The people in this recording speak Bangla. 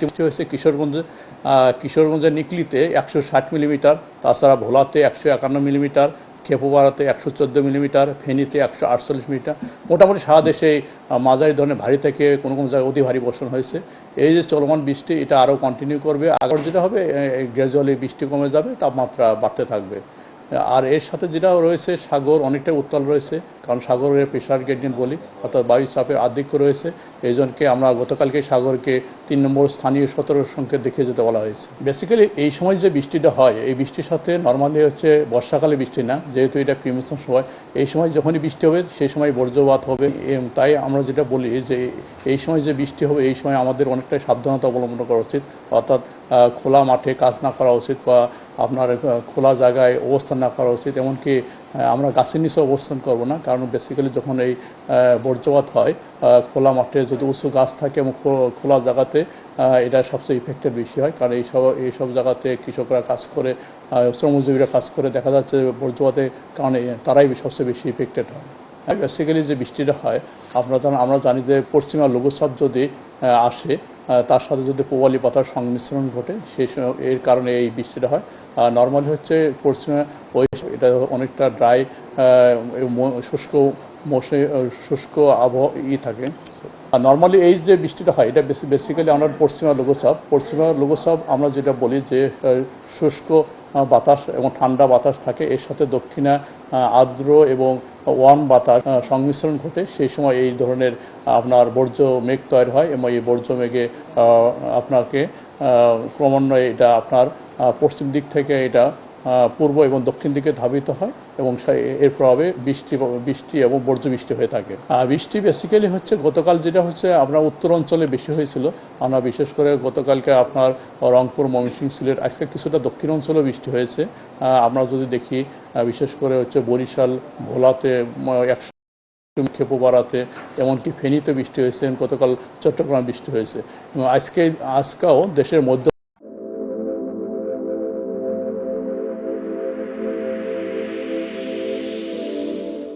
বৃষ্টি হয়েছে কিশোরগঞ্জের নিকলিতে 160 মিলিমিটার, তাছাড়া ভোলাতে 151 মিলিমিটার, খেপুপাড়াতে 114 মিলিমিটার, ফেনীতে 148 মিলিমিটার। মোটামুটি সারা দেশে মাঝারি ধরনের ভারী থেকে কোনো কোনো জায়গায় অতি ভারী বর্ষণ হয়েছে। এই যে চলমান বৃষ্টি, এটা আরও কন্টিনিউ করবে। আগর যেটা হবে, গ্র্যাজুয়ালি বৃষ্টি কমে যাবে, তাপমাত্রা বাড়তে থাকবে। আর এর সাথে যেটা রয়েছে, সাগর অনেকটাই উত্তাল রয়েছে, কারণ সাগরের প্রেশার গ্রেডিয়েন্ট বলি, অর্থাৎ বায়ুচাপের আধিক্য রয়েছে। এই জন্যকে আমরা গতকালকে সাগরকে 3 নম্বর স্থানীয় সতর্ক সংকেত দেখিয়ে যেতে বলা হয়েছে। বেসিক্যালি এই সময় যে বৃষ্টিটা হয়, এই বৃষ্টির সাথে নর্মালি হচ্ছে বর্ষাকালে বৃষ্টি না, যেহেতু এটা প্রিমিশন সময়। এই সময় যখনই বৃষ্টি হবে, সেই সময় বজ্রপাত হবে। তাই আমরা যেটা বলি যে এই সময় যে বৃষ্টি হবে, এই সময় আমাদের অনেকটাই সাবধানতা অবলম্বন করা উচিত। অর্থাৎ খোলা মাঠে কাজ না করা উচিত, বা আপনার খোলা জায়গায় অবস্থান না করা উচিত। এমনকি আমরা গাছের নিচে অবস্থান করব না, কারণ বেসিক্যালি যখন এই বজ্রপাত হয়, খোলা মাঠে যদি উঁচু গাছ থাকে এবং খোলা জায়গাতে এটা সবচেয়ে ইফেক্টেড বেশি হয়। কারণ এইসব জায়গাতে কৃষকরা কাজ করে, শ্রমজীবীরা কাজ করে, দেখা যাচ্ছে বজ্রপাতের কারণে তারাই সবচেয়ে বেশি ইফেক্টেড হয়। বেসিক্যালি যে বৃষ্টিটা হয়, আমরা জানি যে পশ্চিমা লঘুচাপ যদি আসে, তার সাথে যদি পূবালি পাতার সংমিশ্রণ ঘটে, এর কারণে এই বৃষ্টিটা হয়। নর্মালি হচ্ছে পশ্চিমা এটা অনেকটা ড্রাই, শুষ্ক আবহাওয়া থাকে। আর নর্মালি এই যে বৃষ্টিটা হয়, এটা বেসিক্যালি আমরা পশ্চিমা লঘুচাপ আমরা যেটা বলি যে শুষ্ক বাতাস এবং ঠান্ডা বাতাস থাকে, এর সাথে দক্ষিণা আর্দ্র এবং ওয়ার্ম বাতাস সংমিশ্রণ ঘটে। সেই সময় এই ধরনের আপনার বর্জ্য মেঘ তৈরি হয়, এবং এই বর্জ্য মেঘে আপনাকে ক্রমান্বয়ে এটা আপনার পশ্চিম দিক থেকে এটা পূর্ব এবং দক্ষিণ দিকে ধাবিত হয়, এবং এর প্রভাবে বৃষ্টি এবং বর্জ্য বৃষ্টি হয়ে থাকে। বৃষ্টি বেসিক্যালি হচ্ছে গতকাল যেটা হচ্ছে আপনার উত্তর অঞ্চলে বেশি হয়েছিল। আমরা বিশেষ করে গতকালকে আপনার রংপুর, ময়মনসিংহ, সিলেট, আজকে কিছুটা দক্ষিণ অঞ্চলেও বৃষ্টি হয়েছে। আমরা যদি দেখি, বিশেষ করে হচ্ছে বরিশাল, ভোলাতে 100, খেপুপাড়াতে, এমনকি ফেনীতে বৃষ্টি হয়েছে, গতকাল চট্টগ্রামে বৃষ্টি হয়েছে। এবং আজকেও দেশের মধ্য